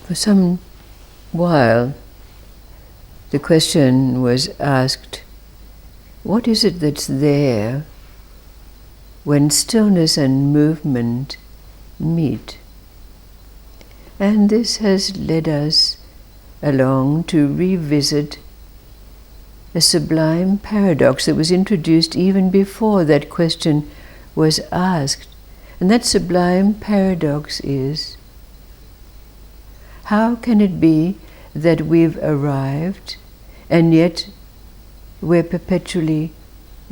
For some while, the question was asked, what is it that's there when stillness and movement meet? And this has led us along to revisit a sublime paradox that was introduced even before that question was asked. And that sublime paradox is, how can it be that we've arrived and yet we're perpetually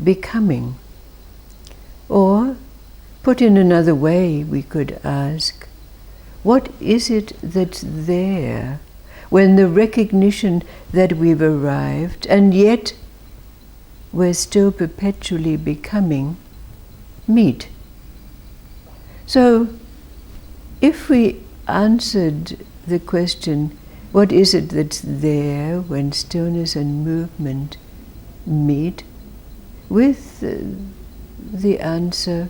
becoming? Or, put in another way, we could ask, what is it that's there when the recognition that we've arrived and yet we're still perpetually becoming meet? So, if we answered the question, what is it that's there when stillness and movement meet, with the answer,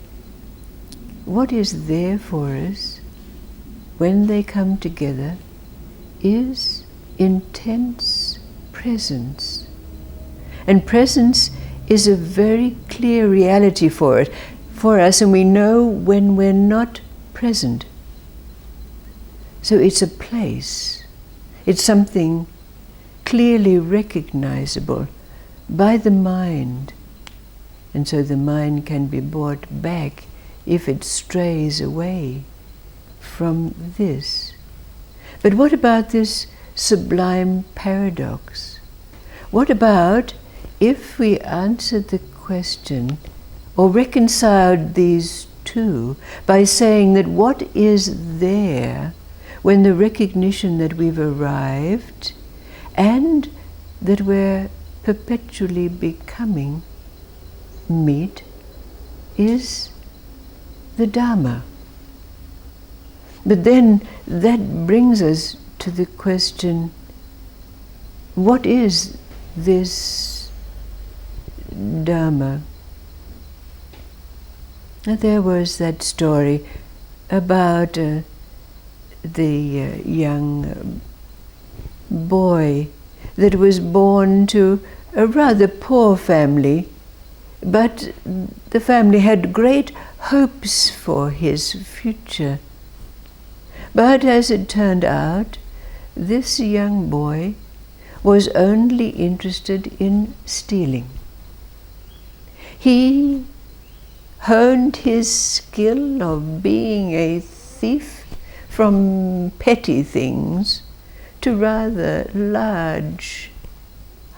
what is there for us when they come together is intense presence. And presence is a very clear reality for us, and we know when we're not present. So it's a place. It's something clearly recognizable by the mind. And so the mind can be brought back if it strays away from this. But what about this sublime paradox? What about if we answered the question or reconciled these two by saying that what is there when the recognition that we've arrived and that we're perpetually becoming meet is the Dharma? But then that brings us to the question, what is this Dharma? Now, there was that story about the young boy that was born to a rather poor family, but the family had great hopes for his future. But as it turned out, this young boy was only interested in stealing. He honed his skill of being a thief from petty things to rather large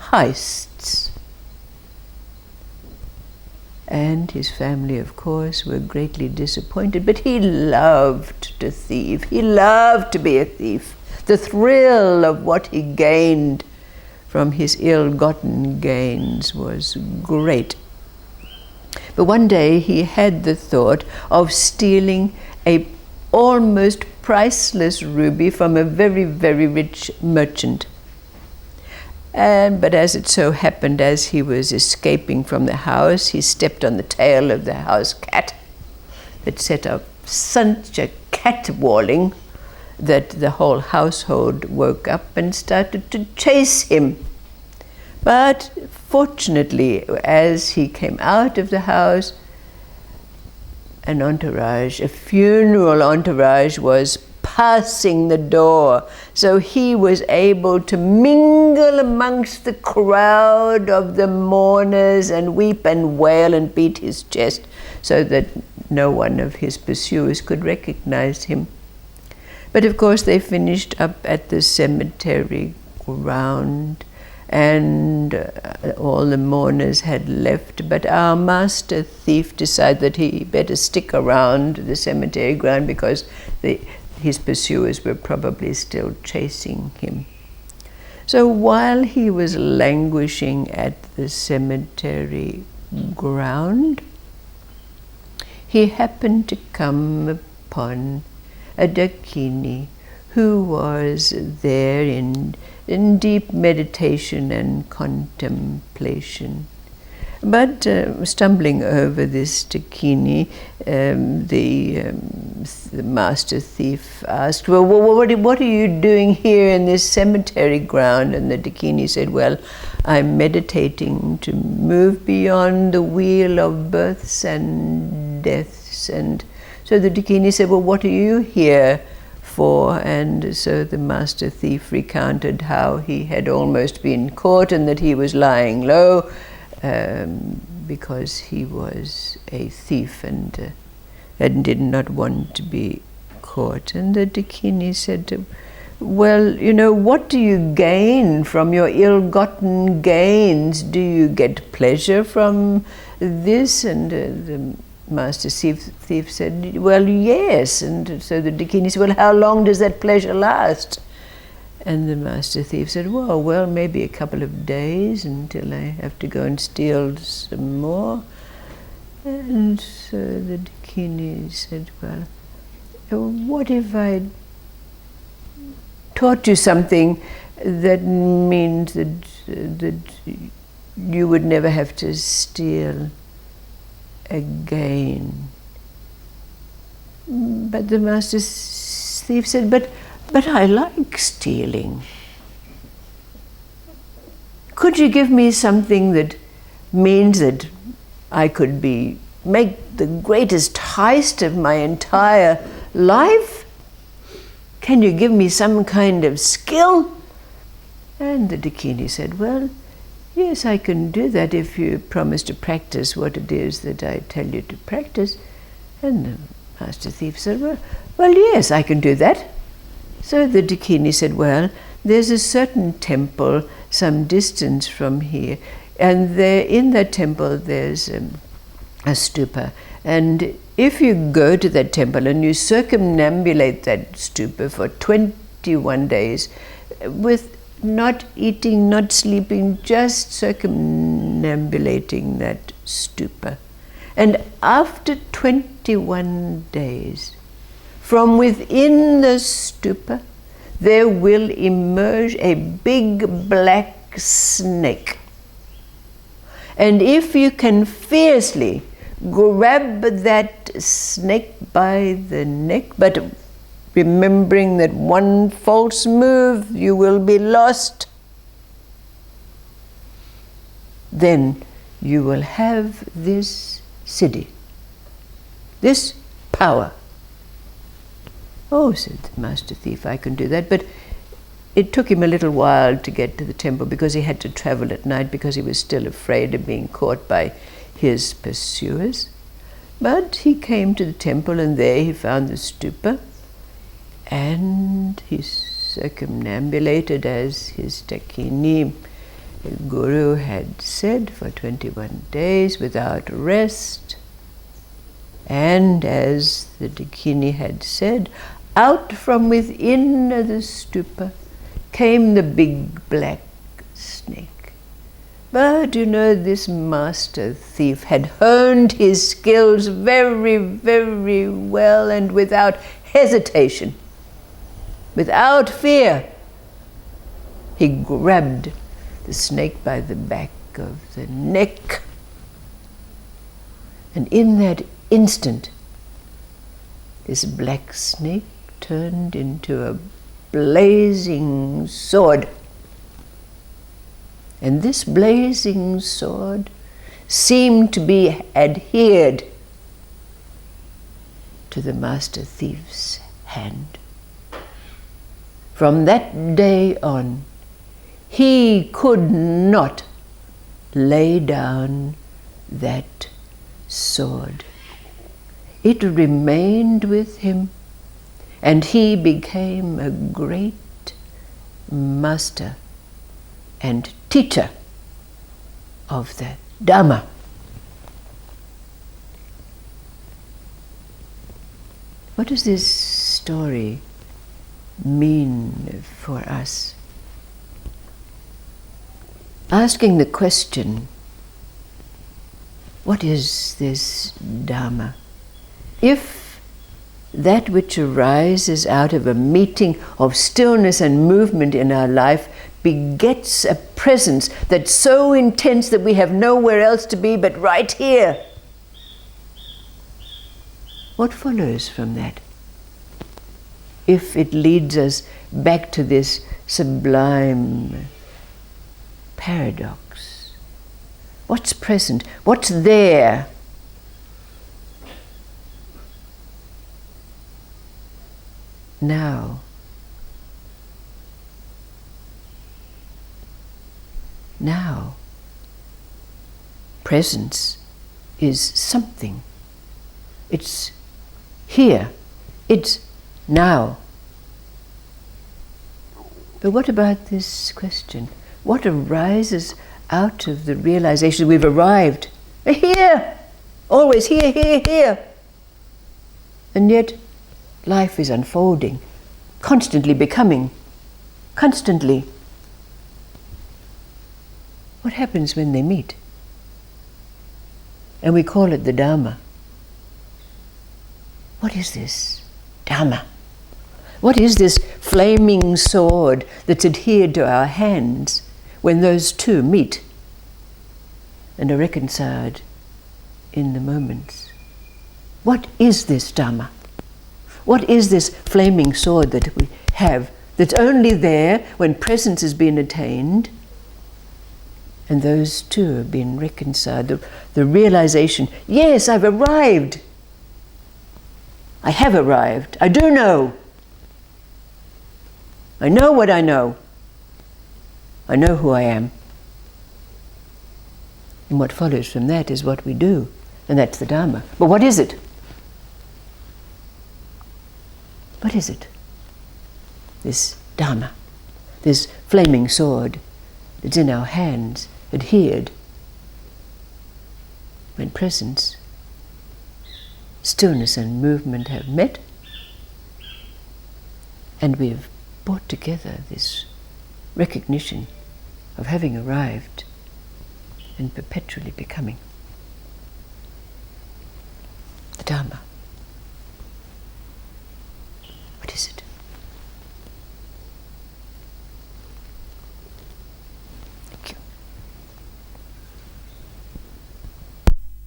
heists. And his family, of course, were greatly disappointed, but he loved to thieve. He loved to be a thief. The thrill of what he gained from his ill-gotten gains was great. But one day he had the thought of stealing a almost priceless ruby from a very, very rich merchant. But as it so happened, as he was escaping from the house, he stepped on the tail of the house cat that set up such a caterwauling that the whole household woke up and started to chase him. But fortunately, as he came out of the house, an entourage, a funeral entourage, was passing the door. So he was able to mingle amongst the crowd of the mourners and weep and wail and beat his chest so that no one of his pursuers could recognize him. But of course they finished up at the cemetery ground, and all the mourners had left, but our master thief decided that he better stick around the cemetery ground because his pursuers were probably still chasing him. So while he was languishing at the cemetery ground, he happened to come upon a dakini who was there in deep meditation and contemplation. But stumbling over this dakini, the the master thief asked, well, what are you doing here in this cemetery ground? And the Dakini said, well, I'm meditating to move beyond the wheel of births and deaths. And so the Dakini said, well, what are you here for? And so the master thief recounted how he had almost been caught and that he was lying low because he was a thief and did not want to be caught. And the Dakini said, well, you know, what do you gain from your ill-gotten gains? Do you get pleasure from this? And the master thief said, well, yes. And so the Dakini said, well, how long does that pleasure last? And the master thief said, well, maybe a couple of days until I have to go and steal some more. And so the Dakini said, well, what if I taught you something that means that you would never have to steal again? But the master thief said, but I like stealing. Could you give me something that means that I could make the greatest heist of my entire life? Can you give me some kind of skill? And the Dakini said, well, yes, I can do that if you promise to practice what it is that I tell you to practice. And the master thief said, well, yes, I can do that. So the Dakini said, well, there's a certain temple some distance from here, and there in that temple there's a stupa. And if you go to that temple and you circumambulate that stupa for 21 days with not eating, not sleeping, just circumambulating that stupa. And after 21 days, from within the stupa, there will emerge a big black snake. And if you can fiercely grab that snake by the neck, but remembering that one false move, you will be lost, then you will have this siddhi, this power. Oh, said the master thief, I can do that. But it took him a little while to get to the temple because he had to travel at night because he was still afraid of being caught by his pursuers. But he came to the temple and there he found the stupa and he circumambulated as his Dakini guru had said for 21 days without rest. And as the Dakini had said, out from within the stupa came the big black snake. But you know, this master thief had honed his skills very, very well and without hesitation, without fear. He grabbed the snake by the back of the neck, and in that instant, this black snake turned into a blazing sword. And this blazing sword seemed to be adhered to the master thief's hand. From that day on, he could not lay down that sword. It remained with him, and he became a great master and teacher of the Dharma. What does this story mean for us? Asking the question, what is this Dharma? If that which arises out of a meeting of stillness and movement in our life begets a presence that's so intense that we have nowhere else to be but right here, what follows from that? if it leads us back to this sublime paradox. What's present? What's there? Now. Now. Presence is something. It's here. It's now. But what about this question? What arises out of the realization we've arrived? Here! Always here, here, here. And yet, life is unfolding, constantly becoming, constantly. What happens when they meet? And we call it the Dharma. What is this Dharma? What is this flaming sword that's adhered to our hands when those two meet and are reconciled in the moments? What is this Dharma? What is this flaming sword that we have that's only there when presence has been attained and those two have been reconciled? The realization, yes, I've arrived. I have arrived. I do know. I know what I know. I know who I am. And what follows from that is what we do. And that's the Dharma. But what is it? What is it? This Dharma. This flaming sword that's in our hands, adhered. When presence, stillness and movement have met, and we've brought together this recognition of having arrived and perpetually becoming. The Dharma.